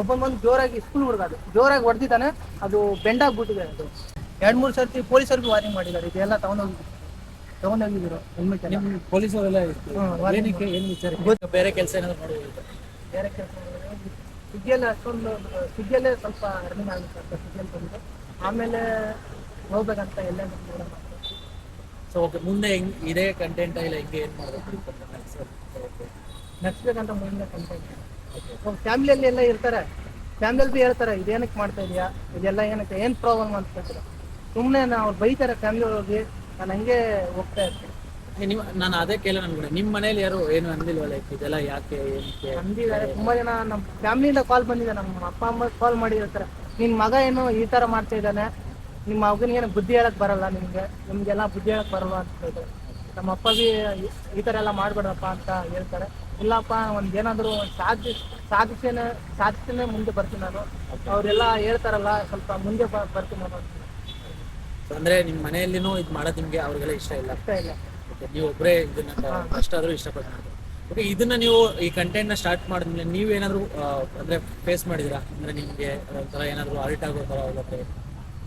ಒಬ್ಬ ಜೋರಾಗಿ ಸ್ಕೂಲ್ ಹುಡುಗ ಅದು ಜೋರಾಗಿ ಹೊಡೆದಿದ್ದಾನೆ. ಅದು ಬೆಂಡಾಗ್ಬಿಟ್ಟಿದೆ. ಅದು 2-3 ಸರ್ತಿ ಪೊಲೀಸರಿಗೆ ವಾರ್ನಿಂಗ್ ಮಾಡಿದ್ದಾರೆ. ಇದೆಲ್ಲ ತಗೊಂಡೋಗಿದ್ರು ಹೆಲ್ಮೆಟ್ ಎಲ್ಲ. ನಿಮ್ಮ ಪೊಲೀಸರೆಲ್ಲ ಏನಕ್ಕೆ ಏನು ವಿಚಾರ ಬೇರೆ ಕೆಲಸ ಏನಾದ್ರು ಮಾಡೋದು? ಬೇರೆ ಕೆಲಸ ಸುಗ್ಗಿಯಲ್ಲೇ ಸುಗ್ಗಿಯಲ್ಲೇ ಸ್ವಲ್ಪ ರನ್ನಿಂಗ್ ಆಗುತ್ತೆ ಅಂತ ಸುಗ್ಗಿಯಲ್ಲಿ ಬಂದು ಆಮೇಲೆ ಹೋಗ್ಬೇಕಂತ ಎಲ್ಲ ನೋಡೋಣ. ಸೊ ಓಕೆ, ಮುಂದೆ ಇದೇ ಕಂಟೆಂಟ್ ಇಲ್ಲ ಹೆಂಗೆ ಏನು ಮಾಡಬೇಕು ನಡ್ಸ್ಬೇಕಂತ ಮುಂದೆ ಕಂಟೆಂಟ್. ಫ್ಯಾಮಿಲಿಯಲ್ಲಿ ಎಲ್ಲ ಇರ್ತಾರೆ, ಫ್ಯಾಮಿಲಿಯಲ್ಲಿ ಬಿ ಹೇಳ್ತಾರೆ ಇದೇನಕ್ಕೆ ಮಾಡ್ತಾ ಇದೆಯಾ, ಇದೆಲ್ಲ ಏನಕ್ಕೆ ಏನು ಪ್ರಾಬ್ಲಮ್ ಅಂತ ಹೇಳ್ತಾರೆ. ಸುಮ್ಮನೆ ಅವ್ರು ಬೈತಾರೆ ಫ್ಯಾಮಿಲಿ ಒಳಗೆ, ನಾನು ಹಂಗೆ ಹೋಗ್ತಾ ಇರ್ತೀನಿ. ನಾನು ಅದೇ ಕೇಳ ಅನ್ಕೊಂಡೆ, ನಿಮ್ಮ ಮನೇಲಿ ಯಾರು ಏನು ಅಂದಿಲ್ವಲ್ಲ ಇದೆಲ್ಲ ಯಾಕೆ ಏನಕ್ಕೆ ಅಂದಿದ್ದಾರೆ ತುಂಬ ಜನ. ನಮ್ಮ ಫ್ಯಾಮಿಲಿಯಿಂದ ಕಾಲ್ ಬಂದಿದೆ, ನಮ್ಮ ಅಪ್ಪ ಅಮ್ಮ ಕಾಲ್ ಮಾಡಿರ್ತಾರೆ, ನಿನ್ನ ಮಗ ಏನು ಈ ಥರ ಮಾಡ್ತಾ ಇದ್ದಾನೆ, ನಿಮ್ಮ ಮಗನಿಗೇನು ಬುದ್ಧಿ ಹೇಳಕ್ಕೆ ಬರಲ್ಲ, ನಿಮಗೆಲ್ಲ ಬುದ್ಧಿ ಹೇಳಕ್ಕೆ ಬರಲ್ಲ ಅಂತ ಹೇಳ್ತಾರೆ. ನಮ್ಮ ಅಪ್ಪ ಬಿ ಈ ಥರ ಎಲ್ಲ ಮಾಡಬೇಡಪ್ಪ ಅಂತ ಹೇಳ್ತಾರೆ. ಇಲ್ಲಪ್ಪ ಒಂದು ಏನಾದರೂ ಸಾಧಿಸಿನೇ ಮುಂದೆ ಬರ್ತೀನಿ ನಾನು, ಅವರೆಲ್ಲ ಹೇಳ್ತಾರಲ್ಲ ಸ್ವಲ್ಪ ಮುಂದೆ ಬರ್ತೀನಿ ನಾನು. ಅಂದ್ರೆ ನಿಮ್ಮ ಮನೆಯಲ್ಲಿನೂ ಇದು ಮಾಡೋದು ನಿಮಗೆ ಅವ್ರಿಗೆಲ್ಲ ಇಷ್ಟ ಇಲ್ಲ? ಇಷ್ಟ ಇಲ್ಲ. ನೀವು ಒಬ್ಬರೇ ಇದನ್ನ ಅಷ್ಟಾದರೂ ಇಷ್ಟಪಟ್ಟು ಮಾಡ್ತೀವಿ. ಓಕೆ, ಇದನ್ನ ನೀವು ಈ ಕಂಟೆಂಟ್ನ ಸ್ಟಾರ್ಟ್ ಮಾಡಿದ್ಮೇಲೆ ನೀವೇನಾದರೂ ಅಂದರೆ ಫೇಸ್ ಮಾಡಿದ್ದೀರಾ? ಅಂದರೆ ನಿಮಗೆ ಒಂಥರ ಏನಾದರೂ ಅರ್ಟ್ ಆಗೋ ಥರ ಹೋಗುತ್ತೆ?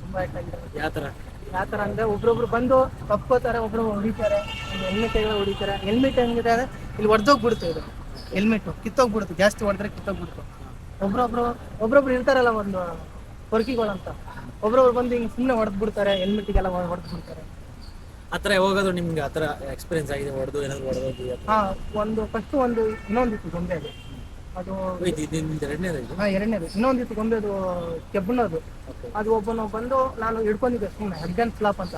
ತುಂಬ ಅರ್ಟ್ ಆಗಿದೆ. ಯಾವ ಥರ ಅಂದರೆ ಒಬ್ರೊಬ್ರು ಬಂದು ತಪ್ಕೋತಾರೆ, ಒಬ್ರು ಹೊಡಿತಾರೆ, ಹೆಲ್ಮೆಟ್ ಹೊಡಿತಾರೆ. ಹೆಲ್ಮೆಟ್ ಹೆಂಗಿದೆ ಅಂದರೆ ಇಲ್ಲಿ ಹೊಡೆದೋಗ್ಬಿಡುತ್ತೆ, ಇದು ಹೆಲ್ಮೆಟ್ಟು ಕಿತ್ತೋಗ್ಬಿಡುತ್ತೆ, ಜಾಸ್ತಿ ಹೊಡೆದ್ರೆ ಕಿತ್ತೋಗ್ಬಿಡುತ್ತೆ. ಒಬ್ರೊಬ್ರು ಇರ್ತಾರಲ್ಲ ಒಂದು ಹೊರ್ಕಿಗಳಂತ, ಒಬ್ರೊಬ್ರು ಬಂದು ಹಿಂಗೆ ಸುಮ್ಮನೆ ಹೊಡೆದ್ಬಿಡ್ತಾರೆ, ಹೆಲ್ಮೆಟ್ಟಿಗೆಲ್ಲ ಹೊಡೆದ್ಬಿಡ್ತಾರೆ. ಆ ಥರ ಹೋಗೋದು ನಿಮ್ಗೆ ಆ ಥರ ಎಕ್ಸ್ಪೀರಿಯನ್ಸ್ ಆಗಿದೆ? ಏನಾದರೂ ಹೊಡೆದೋಗಿ? ಫಸ್ಟು ಇನ್ನೊಂದಿತ್ತು ಗೊಂಬೆ, ಅದು ಎರಡನೇದು. ಇನ್ನೊಂದಿತ್ತು ಗೊಂಬೆ, ಅದು ಕೆಬ್ಬನದು. ಅದು ಒಬ್ಬನು ಬಂದು ನಾನು ಹಿಡ್ಕೊಂಡಿದ್ದೆ ಸುಮ್ಮನೆ ಅಡ್ಗನ್ ಫ್ಲಾಪ್ ಅಂತ.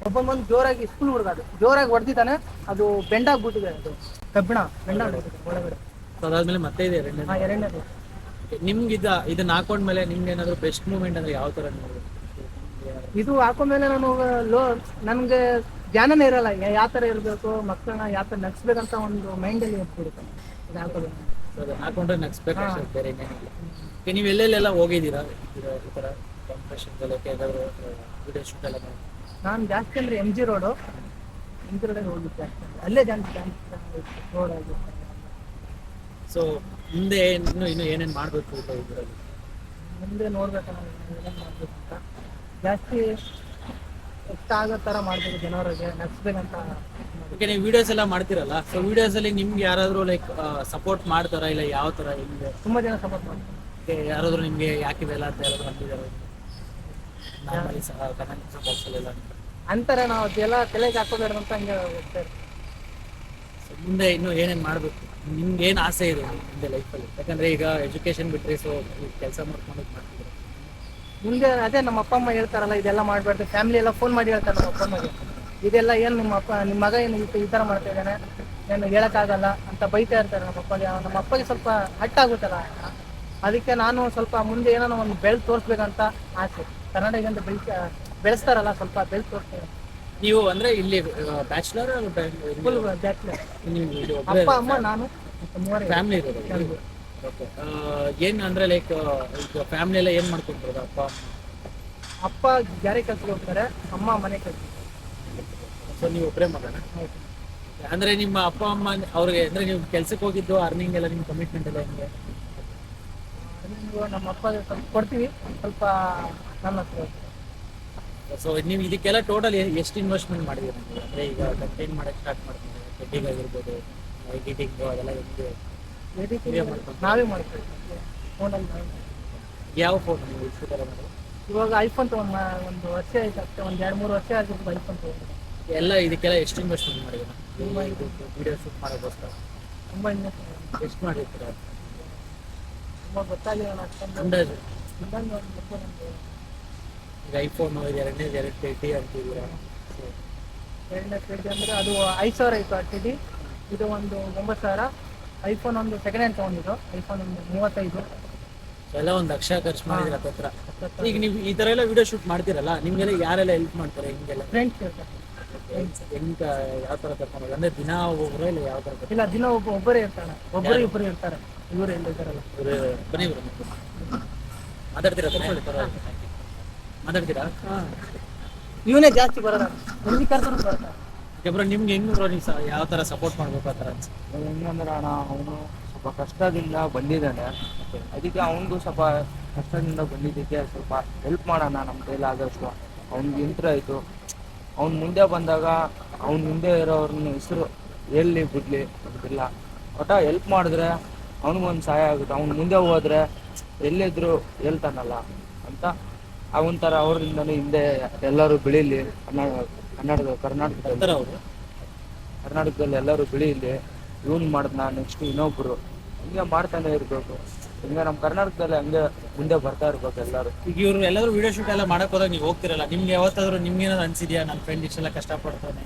ಒಬ್ಬನು ಬಂದು ಜೋರಾಗಿ ಸ್ಕೂಲ್ ಹುಡುಗ ಅದು ಜೋರಾಗಿ ಹೊಡೆದಿದ್ದಾನೆ. ಅದು ಬೆಂಡಾಗ್ಬಿಟ್ಟಿದೆ, ಅದು ಬೆಂಡಾಗ್ಬಿಟ್ಟಿದೆ ಒಳಗಡೆ. ಅದಾದ್ಮೇಲೆ ಮತ್ತೆ ಇದೆ ಎರಡನೇದು. ನಿಮ್ಗೆ ಇದನ್ನ ಹಾಕೊಂಡ್ಮೇಲೆ ನಿಮ್ಗೆ ಏನಾದರೂ ಬೆಸ್ಟ್ ಮೂಮೆಂಟ್ ಅಂದ್ರೆ ಯಾವ ಥರ? ಇದು ಹಾಕೊಂಡ್ಮೇಲೆ ನನಗೆ ಜ್ಞಾನನೇ ಇರಲ್ಲ, ಯಾವ ಥರ ಇರಬೇಕು, ಮಕ್ಕಳನ್ನ ಯಾವ ಥರ ನಡ್ಸ್ಬೇಕಂತ ಒಂದು ಮೈಂಡಲ್ಲಿ ಇಟ್ಬಿಡುತ್ತೆ ಇದು ಹಾಕೋದು. ಹಾಕೊಂಡ್ರೆ ನಡ್ಸ್ಬೇಕು ಅಷ್ಟೇ, ಬೇರೆ ಏನೇನಿಲ್ಲ. ನೀವು ಎಲ್ಲೆಲ್ಲೆಲ್ಲ ಹೋಗಿದ್ದೀರಾ ಈ ಥರ ಕಾಂಪಿಟೇಷನ್ಗೆಲ್ಲ? ವಿಡಿಯೋ ಶೂಟ್ ಎಲ್ಲ ಮಾಡಿ? ನಾನು ಜಾಸ್ತಿ ಅಂದರೆ MG ರೋಡಲ್ಲಿ ಹೋಗಿದ್ದೆ ಜಾಸ್ತಿ, ಅಲ್ಲೇ ಜಾಸ್ತಿ ರೋಡ್ ಆಗಿ. ಸೊ ಮುಂದೆ ಇನ್ನೂ ಏನೇನು ಮಾಡಬೇಕು ಇದರಲ್ಲಿ? ಮುಂದೆ ನೋಡ್ಬೇಕಲ್ಲ ಏನೇನು ಮಾಡಬೇಕು ಅಂತ, ಜಾಸ್ತಿ ಇಷ್ಟ ಆಗೋ ಥರ ಮಾಡಬೇಕು, ಜನರಿಗೆ ನಡ್ಸ್ಬೇಕಂತ. ಓಕೆ, ನೀವು ವೀಡಿಯೋಸ್ ಎಲ್ಲ ಮಾಡ್ತೀರಲ್ಲ, ಸೊ ವೀಡಿಯೋಸಲ್ಲಿ ನಿಮ್ಗೆ ಯಾರಾದರೂ ಲೈಕ್ ಸಪೋರ್ಟ್ ಮಾಡ್ತಾರಾ ಇಲ್ಲ ಯಾವ ಥರ? ಹಿಂಗೆ ತುಂಬ ಜನ ಸಪೋರ್ಟ್ ಮಾಡ್ತಾರೆ. ಯಾರಾದರೂ ನಿಮಗೆ ಯಾಕಿವೆಲ್ಲ ಅಂತ ಯಾರಾದರೂ ಅಂತಿದ್ದಾರೆ ನಾರ್ಮಲಿ ಕಮೆಂಟ್ ಬಾಕ್ಸಲ್ಲೆಲ್ಲ ಅಂತಾರೆ? ನಾವು ಅದೆಲ್ಲ ತಲೆಗೆ ಹಾಕೋಬೇಡ ಅಂತ ಹಂಗೆ ಹೋಗ್ತಾರೆ. ಸೊ ಮುಂದೆ ಇನ್ನೂ ಏನೇನು ಮಾಡಬೇಕು? ನಿಮ್ಗೆ ಏನು ಆಸೆ ಇದೆ ಮುಂದೆ ಲೈಫಲ್ಲಿ? ಯಾಕಂದರೆ ಈಗ ಎಜುಕೇಷನ್ ಬಿಟ್ಟರೆ ಸೊ ಕೆಲಸ ಮಾಡ್ಕೊಂಡು ಮಾಡ್ತಿದ್ದಾರೆ. ಮುಂದೆ ಅದೇ ನಮ್ಮ ಅಪ್ಪ ಅಮ್ಮ ಹೇಳ್ತಾರಲ್ಲ ಇದೆಲ್ಲ ಮಾಡಬಾರ್ದು, ಫ್ಯಾಮಿಲಿ ಎಲ್ಲ ಫೋನ್ ಮಾಡಿ ಹೇಳ್ತಾರೆ ನಮ್ಮ ಅಪ್ಪ ಅಮ್ಮಗೆ, ಇದೆಲ್ಲ ಏನು ನಿಮ್ಮ ಮಗ ಏನು ಈ ಥರ ಮಾಡ್ತಾ ಇದ್ದಾನೆ, ಏನು ಹೇಳೋಕ್ಕಾಗಲ್ಲ ಅಂತ ಬೈತಾ ಇರ್ತಾರೆ ನಮ್ಮ ಅಪ್ಪಗೆ. ನಮ್ಮ ಅಪ್ಪಗೆ ಸ್ವಲ್ಪ ಹಟ್ಟಾಗುತ್ತಲ್ಲ, ಅದಕ್ಕೆ ನಾನು ಸ್ವಲ್ಪ ಮುಂದೆ ಏನೋ ಒಂದು ಬೆಳೆದು ತೋರಿಸ್ಬೇಕಂತ ಆಸೆ. ಕನ್ನಡ ಈಗ ಬೆಳೆಸ್ತಾರಲ್ಲ, ಸ್ವಲ್ಪ ಬೆಳೆದು ತೋರಿಸ್ತಾರೆ. ನೀವು ಅಂದರೆ ಇಲ್ಲಿ ಬ್ಯಾಚುಲರ್ ಫುಲ್ ಬ್ಯಾಚುಲರ್, ನೀವು ಅಪ್ಪ ಅಮ್ಮ ನಾನು ಫ್ಯಾಮಿಲಿ ಇರೋದು? ಓಕೆ, ಏನು ಅಂದರೆ ಲೈಕ್ ಈಗ ಫ್ಯಾಮಿಲಿ ಎಲ್ಲ ಏನು ಮಾಡ್ಕೊಂಡ್ರು? ಅಪ್ಪ ಗಾರೆ ಕೆಲಸಕ್ಕೆ ಹೋಗ್ತಾರೆ, ಅಮ್ಮ ಮನೆ ಕೆಲಸ. ಸೊ ನೀವು ಒಬ್ಬರೇ ಮಗನ? ಅಂದರೆ ನಿಮ್ಮ ಅಪ್ಪ ಅಮ್ಮ ಅವ್ರಿಗೆ ಅಂದರೆ ನೀವು ಕೆಲಸಕ್ಕೆ ಹೋಗಿದ್ದು ಅರ್ನಿಂಗ್ ಎಲ್ಲ ನಿಮ್ಮ ಕಮಿಟ್ಮೆಂಟ್ ಎಲ್ಲ ಹೆಂಗೆ? ನಮ್ಮ ಅಪ್ಪ ಸ್ವಲ್ಪ ಕೊಡ್ತೀವಿ, ಸ್ವಲ್ಪ ನನ್ನ ಹತ್ರ. ಸೊ ನೀವು ಇದಕ್ಕೆಲ್ಲ ಟೋಟಲ್ ಎಷ್ಟು ಇನ್ವೆಸ್ಟ್ಮೆಂಟ್ ಮಾಡಿದ್ದೀರಿ ಅಂದರೆ ಈಗ ಕಂಟೆಂಟ್ ಮಾಡೋಕ್ಕೆ ಸ್ಟಾರ್ಟ್ ಮಾಡ್ತೀವಿ, ಎಡಿಟಿಂಗ್ ಆಗಿರ್ಬೋದು, ಎಡಿಟಿಂಗು ಅದೆಲ್ಲ ಹೆಂಗೆ? ನಾವೇ ಮಾಡ್ತೀವಿ ಫೋನಲ್ಲಿ. ಯಾವ ಫೋನ್ ನೀವು ಶೂಟ್ ಎಲ್ಲ ಮಾಡೋದು? ಇವಾಗ ಐಫೋನ್ ತೊಗೊಂಡು ಒಂದು ವರ್ಷ ಆಯ್ತು ಅಷ್ಟೇ, ಒಂದು 2-3 ವರ್ಷ ಆಗಿತ್ತು ಐಫೋನ್ ತೊಗೊಂಡು. ಎಲ್ಲ ಇದಕ್ಕೆಲ್ಲ ಎಷ್ಟು ಇನ್ವೆಸ್ಟ್ಮೆಂಟ್ ಮಾಡಿದ್ದೀರಾ? ತುಂಬ ಇದು ವಿಡಿಯೋ ಶೂಟ್ ಮಾಡೋಕ್ಕೋಸ್ಕರ ತುಂಬ ಇನ್ವೆಸ್ಟ್ಮೆಂಟ್ ಎಷ್ಟು ಮಾಡಿರ್ತೀರಾ? ತುಂಬ ಗೊತ್ತಾಗಿಲ್ಲ ಅಷ್ಟೊಂದು ಅಂದಾಜು. ನಮಗೆ ಈಗ ಐಫೋನು ಎರಡನೇ TT ಅಂತಿದ್ದೀರಾ? ಎರಡನೇ TT ಅಂದರೆ ಅದು 5,000 ಇತ್ತು ಆ TT, ಇದು ಒಂದು 9,000. ಐಫೋನ್ ಒಂದು ಸೆಕೆಂಡ್ ಹ್ಯಾಂಡ್ ತೊಗೊಂಡಿದ್ದು, ಐಫೋನ್ ಒಂದು 35. ಎಲ್ಲ ಒಂದು ಲಕ್ಷ ಖರ್ಚು ಮಾಡಿದ್ರೆ ಹತ್ರ. ಈಗ ನೀವು ಈ ಥರ ಎಲ್ಲ ವಿಡಿಯೋ ಶೂಟ್ ಮಾಡ್ತೀರಲ್ಲ, ನಿಮಗೆಲ್ಲ ಯಾರೆಲ್ಲ ಹೆಲ್ಪ್ ಮಾಡ್ತಾರೆ? ಹಿಂಗೆಲ್ಲ ಫ್ರೆಂಡ್ಸ್ ಇರ್ತಾರೆ. ಹೆಂಗೆ ಯಾವ ಥರ ಕರ್ಕೊಂಡು ಅಂದರೆ ದಿನ ಒಬ್ಬರು ಇಲ್ಲ ಯಾವ ಥರ? ಇಲ್ಲ, ದಿನ ಒಬ್ಬರೇ ಇರ್ತಾನೆ, ಇಬ್ಬರು ಇರ್ತಾರೆ. ಇವರು ಎಲ್ಲ ಇದ್ದಾರಲ್ಲ, ಬನ್ನಿ ಮಾತಾಡ್ತೀರಾ? ಮಾತಾಡ್ತೀರಾ? ಇವನೇ ಜಾಸ್ತಿ ಬರೋದ, ಎಲ್ಲಿ ಕರ್ಕೊಂಡು ಬರ್ತಾರೆ. ಬ್ರೋ ನಿಮ್ಗೆ ಹೆಂಗೆ ಬ್ರೋ ನೀವು ಯಾವ ಥರ ಸಪೋರ್ಟ್ ಮಾಡಬೇಕು ಆ ಥರ ಅನ್ಸುತ್ತೆ? ಹೆಂಗಂದ್ರೆ ಅಣ್ಣ ಅವನು ಸ್ವಲ್ಪ ಕಷ್ಟದಿಂದ ಬಂದಿದ್ದಾನೆ. ಅದಕ್ಕೆ ಅವನಿಗೂ ಸ್ವಲ್ಪ ಕಷ್ಟದಿಂದ ಬಂದಿದ್ದಕ್ಕೆ ಸ್ವಲ್ಪ ಹೆಲ್ಪ್ ಮಾಡೋಣ ನಮ್ಮ ಕೈಲಾದಷ್ಟು. ಅವ್ನಿಗೆ ಇಂಟ್ರ್ ಆಯಿತು, ಅವ್ನು ಮುಂದೆ ಬಂದಾಗ ಅವ್ನ ಹಿಂದೆ ಇರೋವ್ರನ್ನ ಹೆಸರು ಎಲ್ಲಿ ಬಿಡಲಿ ಇಲ್ಲ, ಒಟ್ಟ ಹೆಲ್ಪ್ ಮಾಡಿದ್ರೆ ಅವ್ನಿಗೊಂದು ಸಹಾಯ ಆಗುತ್ತೆ. ಅವ್ನು ಮುಂದೆ ಹೋದ್ರೆ ಎಲ್ಲಿದ್ರು ಹೇಳ್ತಾನಲ್ಲ ಅಂತ ಅವನ ಥರ ಅವರಿಂದಲೂ ಹಿಂದೆ ಎಲ್ಲರೂ ಬೆಳೀಲಿ. ಕರ್ನಾಟಕದಲ್ಲಿ ಅವರು ಕರ್ನಾಟಕದಲ್ಲಿ ಎಲ್ಲರೂ ಬೆಳೀಲಿ. ಇವನು ಮಾಡಿದ್ನ ನೆಕ್ಸ್ಟ್ ಇನ್ನೊಬ್ರು ಹಿಂಗೆ ಮಾಡ್ತಾನೆ ಇರಬೇಕು. ಹಿಂಗೆ ನಮ್ಮ ಕರ್ನಾಟಕದಲ್ಲಿ ಹಂಗೆ ಮುಂದೆ ಬರ್ತಾ ಇರ್ಬೇಕು ಎಲ್ಲರೂ. ಈಗ ಇವರು ಎಲ್ಲರೂ ವಿಡಿಯೋ ಶೂಟ್ ಎಲ್ಲ ಮಾಡಕ್ ಹೋದಾಗ ನೀವು ಹೋಗ್ತಿರಲ್ಲ, ನಿಮ್ಗೆ ಯಾವತ್ತಾದ್ರೂ ನಿಮ್ಗೆ ಏನಾದ್ರು ಅನ್ಸಿದ್ಯಾ ನನ್ನ ಫ್ರೆಂಡ್ ಇಷ್ಟೆಲ್ಲ ಕಷ್ಟಪಡ್ತಾನೆ?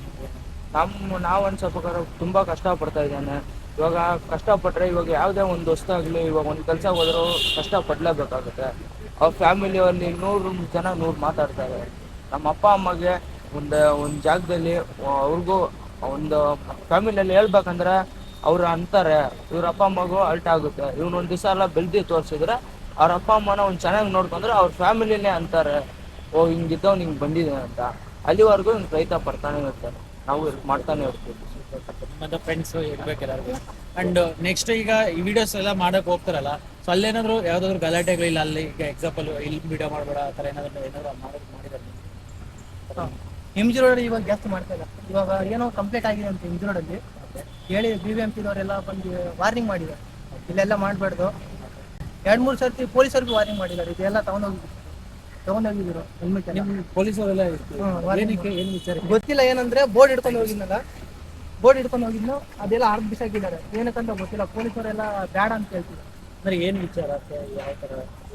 ನಾವು ಅನ್ಸೋಬೇಕಾದ್ರೆ ತುಂಬ ಕಷ್ಟಪಡ್ತಾ ಇದ್ದಾನೆ. ಇವಾಗ ಕಷ್ಟಪಟ್ಟರೆ ಇವಾಗ ಯಾವುದೇ ಒಂದು ಹೊಸ್ದಾಗಲಿ ಇವಾಗ ಒಂದು ಕೆಲಸ ಹೋದರೂ ಕಷ್ಟಪಡಲೇಬೇಕಾಗುತ್ತೆ. ಅವ್ರ ಫ್ಯಾಮಿಲಿಯಲ್ಲಿ 100 ಜನ 100 ಮಾತಾಡ್ತಾರೆ. ನಮ್ಮ ಅಪ್ಪ ಅಮ್ಮಗೆ ಒಂದು ಜಾಗದಲ್ಲಿ ಅವ್ರಿಗೂ ಒಂದು ಫ್ಯಾಮಿಲಿಯಲ್ಲಿ ಹೇಳ್ಬೇಕಂದ್ರೆ ಅವ್ರು ಅಂತಾರೆ, ಇವ್ರ ಅಪ್ಪ ಅಮ್ಮಗೂ ಅಲ್ಟ್ ಆಗುತ್ತೆ. ಇವನೊಂದು ದಿವಸ ಎಲ್ಲ ಬೆಳೆದು ತೋರಿಸಿದ್ರೆ ಅವ್ರ ಅಪ್ಪ ಅಮ್ಮನ ಒಂದು ಚೆನ್ನಾಗಿ ನೋಡ್ಕೊಂಡ್ರೆ ಅವ್ರ ಫ್ಯಾಮಿಲಿನೇ ಅಂತಾರೆ, ಓ ಹಿಂಗಿದ್ದವ್ ಹಿಂಗೆ ಬಂದಿದೆ ಅಂತ. ಅಲ್ಲಿವರೆಗೂ ಹಿಂಗೆ ಪ್ರಯತ್ನ ಪಡ್ತಾನೆ ಇರ್ತಾರೆ, ನಾವು ಮಾಡ್ತಾನೆ ಇರ್ತೀವಿ. ಮತ್ತೆ ಫ್ರೆಂಡ್ಸ್ ಇರ್ಬೇಕು ಎಲ್ಲರಿಗೂ. ಅಂಡ್ ನೆಕ್ಸ್ಟ್ ಈಗ ಈ ವಿಡಿಯೋಸ್ ಎಲ್ಲ ಮಾಡಕ್ ಹೋಗ್ತಾರಲ್ಲ, ಸೊ ಅಲ್ಲೇನಾದ್ರು ಯಾವ್ದಾದ್ರು ಗಲಾಟೆಗಳಿಲ್ಲ ಅಲ್ಲಿ? ಈಗ ಎಕ್ಸಾಂಪಲ್ ಇಲ್ಲಿ ವಿಡಿಯೋ ಮಾಡಬೇಡ ಆ ಥರ ಏನಾದ್ರು ಮಾಡಿದ್ದಾರೆ? MG ರೋಡ್ ಇವಾಗ ಜಾಸ್ತಿ ಮಾಡ್ತಾ ಇಲ್ಲ. ಇವಾಗ ಏನೋ ಕಂಪ್ಲೀಟ್ ಆಗಿದೆ ಅಂತ MG ರೋಡಲ್ಲಿ ಹೇಳಿ BBMP-ದವರೆಲ್ಲ ಬಂದು ವಾರ್ನಿಂಗ್ ಮಾಡಿದ್ದಾರೆ, ಇಲ್ಲೆಲ್ಲ ಮಾಡಬಾರ್ದು. 2-3 ಸರ್ತಿ ಪೊಲೀಸರಿಗೂ ವಾರ್ನಿಂಗ್ ಮಾಡಿದ್ದಾರೆ, ಇದೆಲ್ಲ ತಗೊಂಡೋಗಿದ್ರು ಹೆಲ್ಮೆಟ್ ಎಲ್ಲ. ಪೊಲೀಸರೆಲ್ಲ ಏನಕ್ಕೆ ಏನು ವಿಚಾರ ಗೊತ್ತಿಲ್ಲ. ಏನಂದ್ರೆ ಬೋರ್ಡ್ ಹಿಡ್ಕೊಂಡು ಹೋಗಿದ್ನಲ್ಲ, ಅದೆಲ್ಲ ಆರ್ಗ್ ಬಿಸಾಕಿದ್ದಾರೆ. ಏನಕ್ಕಂತ ಗೊತ್ತಿಲ್ಲ. ಪೊಲೀಸರೆಲ್ಲ ಬೇಡ ಅಂತ ಹೇಳ್ತಿದ್ದಾರೆ. ಅಂದ್ರೆ ಏನು ವಿಚಾರ, ಯಾವ ಥರ?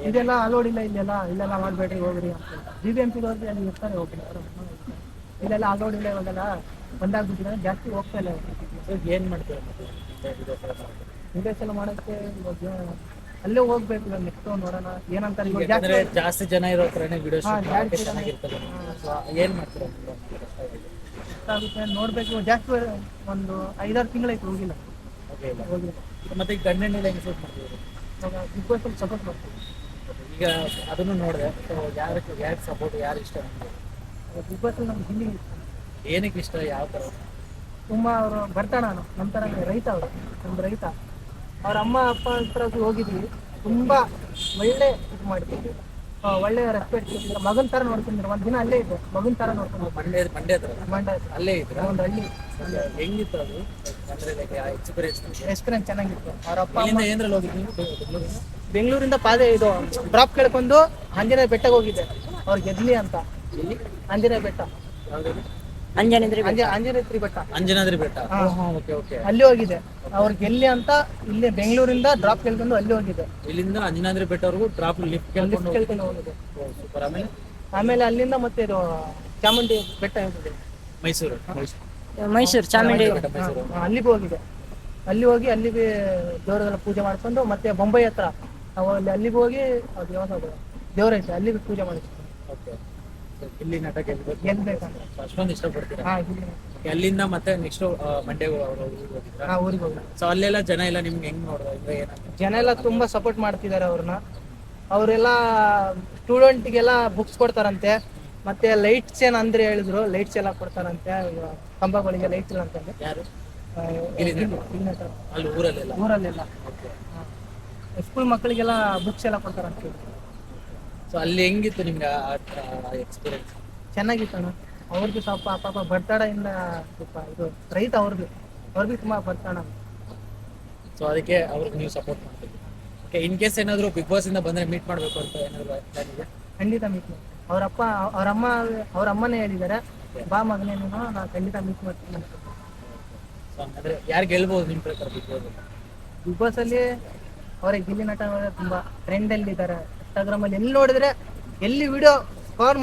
ಇದೆಲ್ಲ ಅಲೋಡ್ ಇಲ್ಲ, ಇಲ್ಲೆಲ್ಲ ಮಾಡಬೇಡ್ರಿ ಹೋಗ್ರಿ ಅಂತ. BBMP-ದವ್ರಿಗೆ ಅಲ್ಲಿ ಇರ್ತಾರೆ, ಹೋಗ್ರಿ ಇಲ್ಲೆಲ್ಲ ಅಲೋಡ್ ಇಲ್ಲ, ಇವಾಗೆಲ್ಲ ಬಂದಾಗ್ಬಿಟ್ಟಿದ್ದಾರೆ, ಜಾಸ್ತಿ ಹೋಗ್ತಾ ಇಲ್ಲ. ಏನು ಮಾಡ್ತೀರಾ ವಿಡಿಯೋಸ್ ಎಲ್ಲ ಮಾಡೋಕ್ಕೆ ಇವಾಗ ಅಲ್ಲೇ ಹೋಗ್ಬೇಕು. ಇವಾಗ ನೆಕ್ಸ್ಟ್ ನೋಡೋಣ ಏನಂತಾರೆ. ಇವಾಗ ಯಾಕಂದ್ರೆ ಜಾಸ್ತಿ ಜಾಸ್ತಿ ಜನ ಇರೋ ಹತ್ರನೇ ವಿಡಿಯೋಸ್ ಜಾಸ್ತಿ ಜನ ಚೆನ್ನಾಗಿರ್ತದೆ. ಏನು ಮಾಡ್ತೀರಾ ಆಗುತ್ತೆ ನೋಡ್ಬೇಕು. ಜಾಸ್ತಿ ಒಂದು 5-6 ತಿಂಗಳಾಯ್ತು ಹೋಗಿಲ್ಲ. ಮತ್ತೆ ಈಗ ಗಂಡನೆಲ್ಲ ಹೆಂಗೆ ಶೂಟ್ ಮಾಡ್ತಿದ್ರು? ಇವಾಗ ಬಿಗ್ ಬಾಸ್ ಅಲ್ಲಿ ಸಪೋರ್ಟ್ ಮಾಡ್ತೀವಿ. ಈಗ ಅದನ್ನು ನೋಡಿದೆ, ಸೊ ಯಾರು ಸಪೋರ್ಟ್, ಯಾರು ಇಷ್ಟ ನಿಮಗೆ? ಬಿಗ್ ಬಾಸ್ ಅಲ್ಲಿ ನಮ್ಗೆ ಹಿಂದಿ ಏನಕ್ಕೆ ಇಷ್ಟ, ಯಾವ ಥರ? ತುಂಬ ಅವರು ಬರ್ತಾಣ ನಮ್ಮ ಥರ ರೈತ, ಅವರು ನಮ್ದು ರೈತ. ಅವ್ರ ಅಮ್ಮ ಅಪ್ಪ ಹತ್ರ ಹೋಗಿದ್ವಿ, ತುಂಬ ಒಳ್ಳೆ ಇದು ಮಾಡ್ತಿದ್ವಿ, ಒಳ್ಳೆ ರೆಸ್ಪೆಕ್ಟ್ ಕೊಟ್ಟಿದ್ರು. ಮಗನ ಥರ ನೋಡ್ಕೊಂಡಿದ್ರು. ಒಂದು ದಿನ ಅಲ್ಲೇ ಇದ್ದೆ, ಮಗನ ಥರ ನೋಡ್ಕೊಂಡು. ಮಂಡ್ಯ ಹತ್ರ ಅಲ್ಲೇ ಇದ್ರ? ಒಂದು ಹಳ್ಳಿ. ಹೆಂಗಿತ್ತು ಅದು ಅಂದರೆ ಎಕ್ಸ್ಪೀರಿಯನ್ಸ್? ಚೆನ್ನಾಗಿತ್ತು. ಅವ್ರ ಅಪ್ಪ ಅಲ್ಲಿಂದ ಏನ್ರಲ್ಲಿ ಹೋಗಿದ್ವಿ? ಬೆಂಗಳೂರಿಂದ ಇದು ಡ್ರಾಪ್ ಕೇಳ್ಕೊಂಡು ಆಂಜನೇಯ ಬೆಟ್ಟಕ್ಕೆ ಹೋಗಿದ್ದೆ, ಅವ್ರಿಗೆ ಗೆದ್ಲಿ ಅಂತ. ಆಂಜನೇಯ ಬೆಟ್ಟ, ಅಂಜನೇತ್ರಿ ಬೆಟ್ಟ, ಅಂಜನಾದ್ರಿ ಬೆಟ್ಟ. ಓಕೆ. ಅಲ್ಲಿ ಹೋಗಿದೆ. ಅವ್ರಿಗೆ ಎಲ್ಲಿ ಅಂತ ಇಲ್ಲಿ ಬೆಂಗಳೂರಿಂದ ಡ್ರಾಪ್ ಕೇಳ್ಕೊಂಡು ಅಲ್ಲಿ ಹೋಗಿದೆ. ಇಲ್ಲಿಂದ ಅಂಜನಾದ್ರಿ ಬೆಟ್ಟವರೆಗೂ ಡ್ರಾಪ್ ಲಿಫ್ಟ್ ಕೇಳ್ಕೊಂಡು ಹೋಗಿದೆ. ಸೂಪರ್. ಆಮೇಲೆ ಅಲ್ಲಿಂದ ಮತ್ತೆ ಇದು ಚಾಮುಂಡಿ ಬೆಟ್ಟ ಹೋಗಿದೆ, ಮೈಸೂರು ಚಾಮುಂಡಿ ಅಲ್ಲಿಗೆ ಹೋಗಿದೆ. ಅಲ್ಲಿ ಹೋಗಿ ಅಲ್ಲಿಗೆ ದೇವರಿಗೆಲ್ಲ ಪೂಜೆ ಮಾಡ್ಕೊಂಡು ಮತ್ತೆ ಬೊಂಬೈ ಹತ್ರ ನಾವು ಅಲ್ಲಿಗೆ ಹೋಗಿ ಅದು ಯಾವ್ದು ದೇವರೈತೆ ಅಲ್ಲಿಗೆ ಪೂಜೆ ಮಾಡಿದ್ವಿ. ಇಲ್ಲಿ ನಟ ಗೆಲ್ಬೇಕಂದ್ರೆ ಅಷ್ಟೊಂದು ಇಷ್ಟಪಡ್ತೀರಾ? ಇಲ್ಲಿ ಅಲ್ಲಿಂದ ಮತ್ತೆ ನೆಕ್ಸ್ಟ್ ಮಂಡ್ಯ ಊರಿಗೆ ಹೋಗಿ. ಸೊ ಅಲ್ಲೆಲ್ಲ ಜನ ಎಲ್ಲ ನಿಮ್ಗೆ ಹೆಂಗ್ ನೋಡಿದ್ರೆ ಜನ ಎಲ್ಲ ತುಂಬಾ ಸಪೋರ್ಟ್ ಮಾಡ್ತಿದ್ದಾರೆ ಅವ್ರನ್ನ. ಅವರೆಲ್ಲ ಸ್ಟೂಡೆಂಟ್ಗೆಲ್ಲ ಬುಕ್ಸ್ ಕೊಡ್ತಾರಂತೆ, ಮತ್ತೆ ಲೈಟ್ಸ್ ಅಂದ್ರೆ ಹೇಳಿದ್ರು, ಲೈಟ್ಸ್ ಎಲ್ಲ ಕೊಡ್ತಾರಂತೆ ಕಂಬಗಳಿಗೆ. ಲೈಟ್ಸ್ ಇಲ್ಲ ಅಂತಂದ್ರೆ ಯಾರು ಅಲ್ಲಿ ಊರಲ್ಲೆಲ್ಲ ಸ್ಕೂಲ್ ಮಕ್ಕಳಿಗೆಲ್ಲ ಬುಕ್ಸ್ ಎಲ್ಲ ಕೊಡ್ತಾರಂತೆ. ಸೊ ಅಲ್ಲಿ ಹೆಂಗಿತ್ತು ನಿಮ್ಗೆ ಎಕ್ಸ್ಪೀರಿಯನ್ಸ್? ಚೆನ್ನಾಗಿತ್ತು ಅಣ್ಣ. ಅವ್ರಿಗೆ ಸ್ವಲ್ಪ ಪಾಪ ಬಡತನದಿಂದ ಸ್ವಲ್ಪ ಇದು ರೈತ, ಅವ್ರಿಗೆ ತುಂಬಾ ಬಡತನ. ಸೊ ಅದಕ್ಕೆ ಅವ್ರಿಗೆ ನೀವು ಸಪೋರ್ಟ್ ಮಾಡ್ತೀವಿ. ಓಕೆ, ಇನ್ ಕೇಸ್ ಏನಾದ್ರು ಬಿಗ್ ಬಾಸ್ ಇಂದ ಬಂದ್ರೆ ಮೀಟ್ ಮಾಡ್ಬೇಕು ಅಂತ ಏನಾದ್ರು ಇದೆ? ಖಂಡಿತ ಮೀಟ್ ಮಾಡಿ. ಅವ್ರ ಅಮ್ಮನೇ ಹೇಳಿದ್ದಾರೆ, ಬಾ ಮಗನೇ ನೀನು, ನಾನು ಖಂಡಿತ ಮೀಟ್ ಮಾಡ್ತೀನಿ. ಸೊ ಅಂದ್ರೆ ಯಾರು ಗೆಲ್ಬಹುದು ನಿಮ್ ಪ್ರಕಾರ ಬಿಗ್ ಬಾಸ್ ಅಲ್ಲಿ? ಅವ್ರಿಗೆ ಗಿಲ್ಲಿ ನಟ ತುಂಬಾ ಟ್ರೆಂಡ್ ಅಲ್ಲಿ ಇದ್ದಾರೆ. ಇನ್ಸ್ಟಾಗ್ರಾಮ್ ಅಲ್ಲಿ ಎಲ್ಲಿ ನೋಡಿದ್ರೆ, ಎಲ್ಲಿ ವಿಡಿಯೋ ಕವರ್